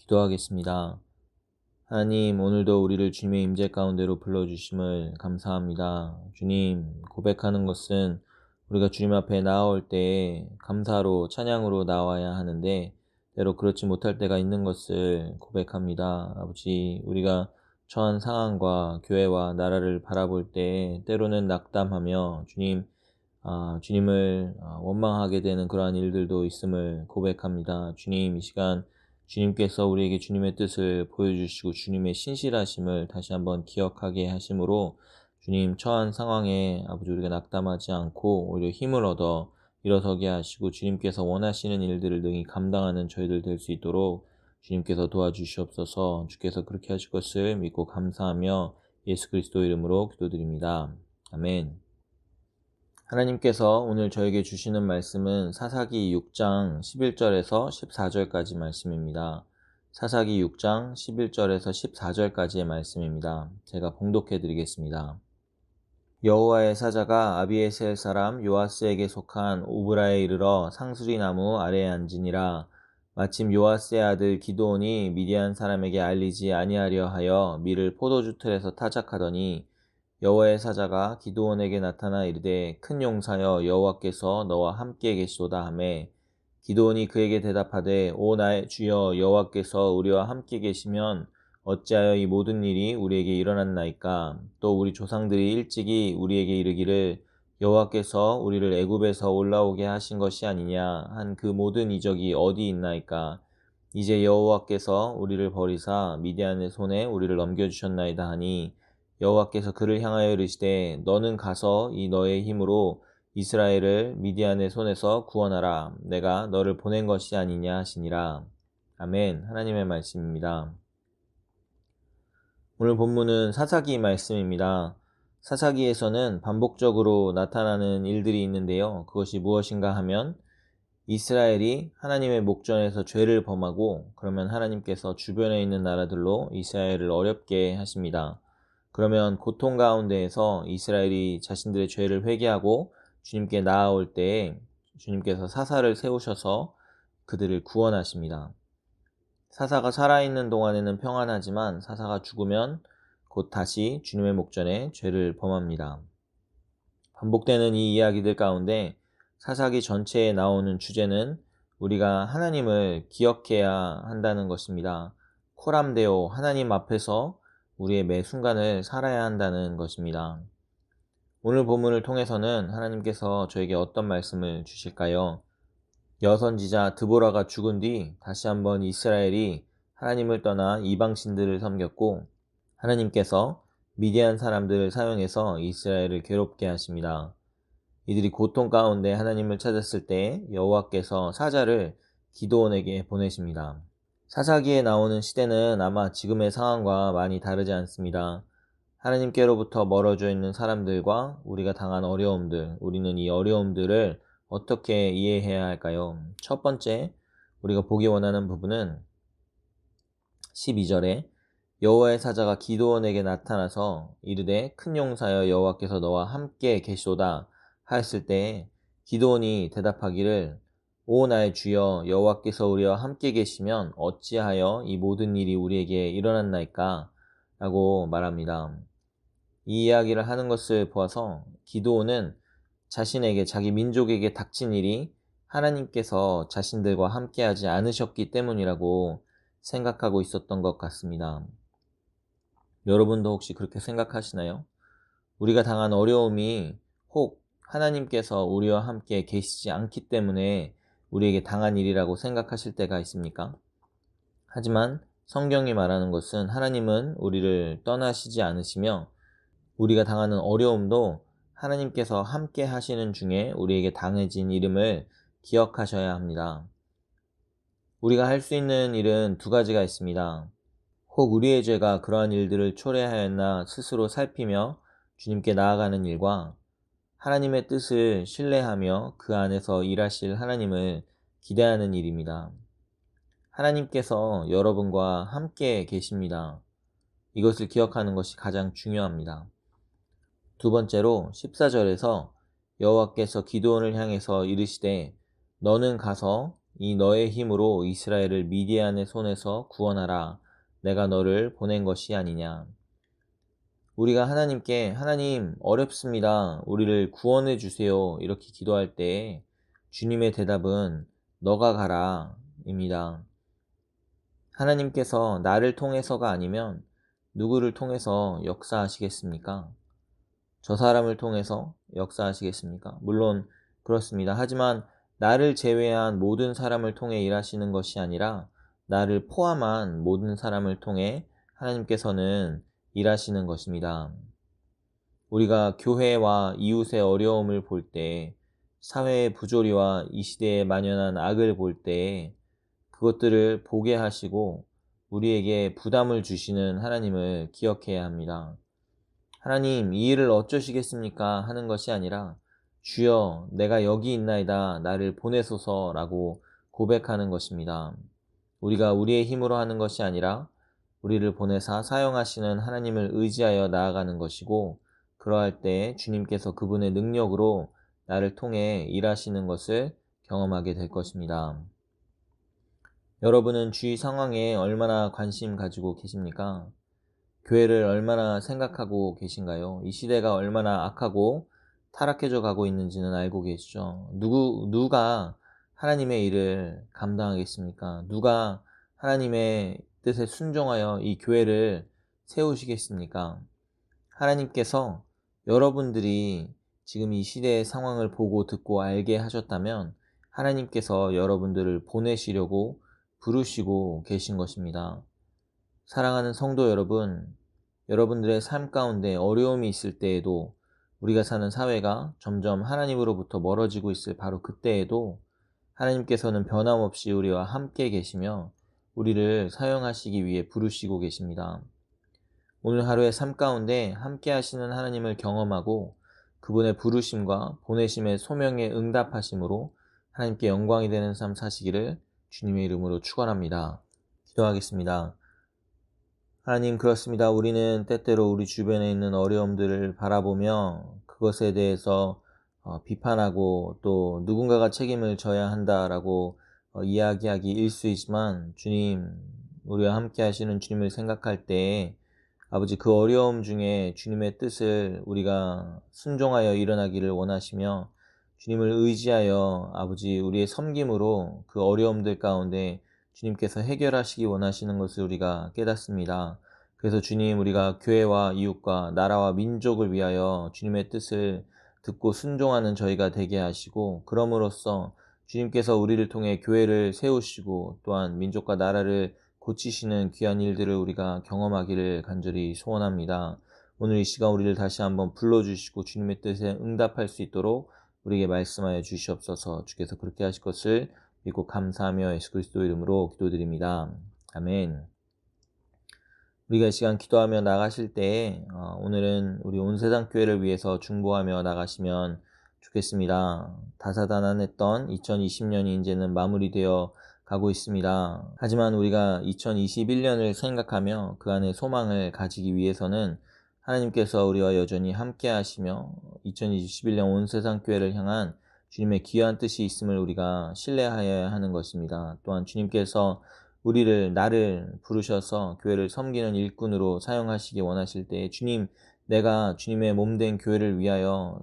기도하겠습니다. 하나님, 오늘도 우리를 주님의 임재 가운데로 불러주심을 감사합니다. 주님, 고백하는 것은 우리가 주님 앞에 나아올 때에 감사로 찬양으로 나와야 하는데 때로 그렇지 못할 때가 있는 것을 고백합니다. 아버지, 우리가 처한 상황과 교회와 나라를 바라볼 때 때로는 낙담하며 주님을 원망하게 되는 그러한 일들도 있음을 고백합니다. 주님, 이 시간 주님께서 우리에게 주님의 뜻을 보여주시고 주님의 신실하심을 다시 한번 기억하게 하심으로 주님 처한 상황에 아버지 우리가 낙담하지 않고 오히려 힘을 얻어 일어서게 하시고 주님께서 원하시는 일들을 능히 감당하는 저희들 될 수 있도록 주님께서 도와주시옵소서. 주께서 그렇게 하실 것을 믿고 감사하며 예수 그리스도 이름으로 기도드립니다. 아멘. 하나님께서 오늘 저에게 주시는 말씀은 사사기 6장 11절에서 14절까지 말씀입니다. 사사기 6장 11절에서 14절까지의 말씀입니다. 제가 봉독해 드리겠습니다. 여호와의 사자가 아비에셀 사람 요아스에게 속한 오브라에 이르러 상수리 나무 아래에 앉으니라. 마침 요아스의 아들 기드온이 미디안 사람에게 알리지 아니하려 하여 밀을 포도주 틀에서 타작하더니 여호와의 사자가 기드온에게 나타나 이르되 큰 용사여 여호와께서 너와 함께 계시도다 하매 기드온이 그에게 대답하되 오 나의 주여 여호와께서 우리와 함께 계시면 어찌하여 이 모든 일이 우리에게 일어났나이까. 또 우리 조상들이 일찍이 우리에게 이르기를 여호와께서 우리를 애굽에서 올라오게 하신 것이 아니냐 한 그 모든 이적이 어디 있나이까. 이제 여호와께서 우리를 버리사 미디안의 손에 우리를 넘겨주셨나이다 하니 여호와께서 그를 향하여 이르시되 너는 가서 이 너의 힘으로 이스라엘을 미디안의 손에서 구원하라. 내가 너를 보낸 것이 아니냐 하시니라. 아멘. 하나님의 말씀입니다. 오늘 본문은 사사기 말씀입니다. 사사기에서는 반복적으로 나타나는 일들이 있는데요. 그것이 무엇인가 하면 이스라엘이 하나님의 목전에서 죄를 범하고 그러면 하나님께서 주변에 있는 나라들로 이스라엘을 어렵게 하십니다. 그러면 고통 가운데에서 이스라엘이 자신들의 죄를 회개하고 주님께 나아올 때에 주님께서 사사를 세우셔서 그들을 구원하십니다. 사사가 살아있는 동안에는 평안하지만 사사가 죽으면 곧 다시 주님의 목전에 죄를 범합니다. 반복되는 이 이야기들 가운데 사사기 전체에 나오는 주제는 우리가 하나님을 기억해야 한다는 것입니다. 코람데오, 하나님 앞에서 우리의 매 순간을 살아야 한다는 것입니다. 오늘 본문을 통해서는 하나님께서 저에게 어떤 말씀을 주실까요? 여선지자 드보라가 죽은 뒤 다시 한번 이스라엘이 하나님을 떠나 이방신들을 섬겼고 하나님께서 미디안 사람들을 사용해서 이스라엘을 괴롭게 하십니다. 이들이 고통 가운데 하나님을 찾았을 때 여호와께서 사자를 기드온에게 보내십니다. 사사기에 나오는 시대는 아마 지금의 상황과 많이 다르지 않습니다. 하나님께로부터 멀어져 있는 사람들과 우리가 당한 어려움들, 우리는 이 어려움들을 어떻게 이해해야 할까요? 첫 번째, 우리가 보기 원하는 부분은 12절에 여호와의 사자가 기드온에게 나타나서 이르되 큰 용사여 여호와께서 너와 함께 계시도다 하였을 때 기드온이 대답하기를 오 나의 주여 여호와께서 우리와 함께 계시면 어찌하여 이 모든 일이 우리에게 일어났나이까 라고 말합니다. 이 이야기를 하는 것을 보아서 기드온은 자신에게 자기 민족에게 닥친 일이 하나님께서 자신들과 함께하지 않으셨기 때문이라고 생각하고 있었던 것 같습니다. 여러분도 혹시 그렇게 생각하시나요? 우리가 당한 어려움이 혹 하나님께서 우리와 함께 계시지 않기 때문에 우리에게 당한 일이라고 생각하실 때가 있습니까? 하지만 성경이 말하는 것은 하나님은 우리를 떠나시지 않으시며 우리가 당하는 어려움도 하나님께서 함께 하시는 중에 우리에게 당해진 일임을 기억하셔야 합니다. 우리가 할 수 있는 일은 두 가지가 있습니다. 혹 우리의 죄가 그러한 일들을 초래하였나 스스로 살피며 주님께 나아가는 일과 하나님의 뜻을 신뢰하며 그 안에서 일하실 하나님을 기대하는 일입니다. 하나님께서 여러분과 함께 계십니다. 이것을 기억하는 것이 가장 중요합니다. 두 번째로 14절에서 여호와께서 기드온을 향해서 이르시되 너는 가서 이 너의 힘으로 이스라엘을 미디안의 손에서 구원하라. 내가 너를 보낸 것이 아니냐. 우리가 하나님께 하나님 어렵습니다. 우리를 구원해 주세요. 이렇게 기도할 때 주님의 대답은 너가 가라 입니다. 하나님께서 나를 통해서가 아니면 누구를 통해서 역사하시겠습니까? 저 사람을 통해서 역사하시겠습니까? 물론 그렇습니다. 하지만 나를 제외한 모든 사람을 통해 일하시는 것이 아니라 나를 포함한 모든 사람을 통해 하나님께서는 일하시는 것입니다. 우리가 교회와 이웃의 어려움을 볼 때, 사회의 부조리와 이 시대에 만연한 악을 볼 때 그것들을 보게 하시고 우리에게 부담을 주시는 하나님을 기억해야 합니다. 하나님, 이 일을 어쩌시겠습니까? 하는 것이 아니라 주여, 내가 여기 있나이다. 나를 보내소서라고 고백하는 것입니다. 우리가 우리의 힘으로 하는 것이 아니라 우리를 보내사 사용하시는 하나님을 의지하여 나아가는 것이고, 그러할 때 주님께서 그분의 능력으로 나를 통해 일하시는 것을 경험하게 될 것입니다. 여러분은 주위 상황에 얼마나 관심 가지고 계십니까? 교회를 얼마나 생각하고 계신가요? 이 시대가 얼마나 악하고 타락해져 가고 있는지는 알고 계시죠? 누가 하나님의 일을 감당하겠습니까? 누가 하나님의 뜻에 순종하여 이 교회를 세우시겠습니까? 하나님께서 여러분들이 지금 이 시대의 상황을 보고 듣고 알게 하셨다면 하나님께서 여러분들을 보내시려고 부르시고 계신 것입니다. 사랑하는 성도 여러분, 여러분들의 삶 가운데 어려움이 있을 때에도, 우리가 사는 사회가 점점 하나님으로부터 멀어지고 있을 바로 그때에도 하나님께서는 변함없이 우리와 함께 계시며 우리를 사용하시기 위해 부르시고 계십니다. 오늘 하루의 삶 가운데 함께 하시는 하나님을 경험하고 그분의 부르심과 보내심의 소명에 응답하심으로 하나님께 영광이 되는 삶 사시기를 주님의 이름으로 축원합니다. 기도하겠습니다. 하나님, 그렇습니다. 우리는 때때로 우리 주변에 있는 어려움들을 바라보며 그것에 대해서 비판하고 또 누군가가 책임을 져야 한다라고 이야기하기 일쑤이지만, 주님, 우리와 함께 하시는 주님을 생각할 때 아버지, 그 어려움 중에 주님의 뜻을 우리가 순종하여 일어나기를 원하시며 주님을 의지하여 아버지 우리의 섬김으로 그 어려움들 가운데 주님께서 해결하시기 원하시는 것을 우리가 깨닫습니다. 그래서 주님, 우리가 교회와 이웃과 나라와 민족을 위하여 주님의 뜻을 듣고 순종하는 저희가 되게 하시고, 그럼으로써 주님께서 우리를 통해 교회를 세우시고 또한 민족과 나라를 고치시는 귀한 일들을 우리가 경험하기를 간절히 소원합니다. 오늘 이 시간 우리를 다시 한번 불러주시고 주님의 뜻에 응답할 수 있도록 우리에게 말씀하여 주시옵소서. 주께서 그렇게 하실 것을 믿고 감사하며 예수 그리스도 이름으로 기도드립니다. 아멘. 우리가 이 시간 기도하며 나가실 때에 오늘은 우리 온 세상 교회를 위해서 중보하며 나가시면 좋겠습니다. 다사다난했던 2020년이 이제는 마무리되어 가고 있습니다. 하지만 우리가 2021년을 생각하며 그 안에 소망을 가지기 위해서는 하나님께서 우리와 여전히 함께 하시며 2021년 온 세상 교회를 향한 주님의 귀한 뜻이 있음을 우리가 신뢰하여야 하는 것입니다. 또한 주님께서 나를 부르셔서 교회를 섬기는 일꾼으로 사용하시기 원하실 때, 주님, 내가 주님의 몸된 교회를 위하여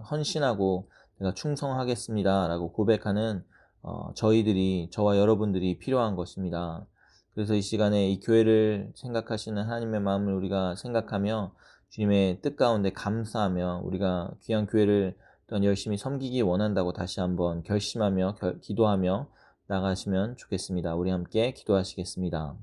헌신하고 내가 충성하겠습니다 라고 고백하는 저와 여러분들이 필요한 것입니다. 그래서 이 시간에 이 교회를 생각하시는 하나님의 마음을 우리가 생각하며 주님의 뜻 가운데 감사하며 우리가 귀한 교회를 또한 열심히 섬기기 원한다고 다시 한번 결심하며 기도하며 나가시면 좋겠습니다. 우리 함께 기도하시겠습니다.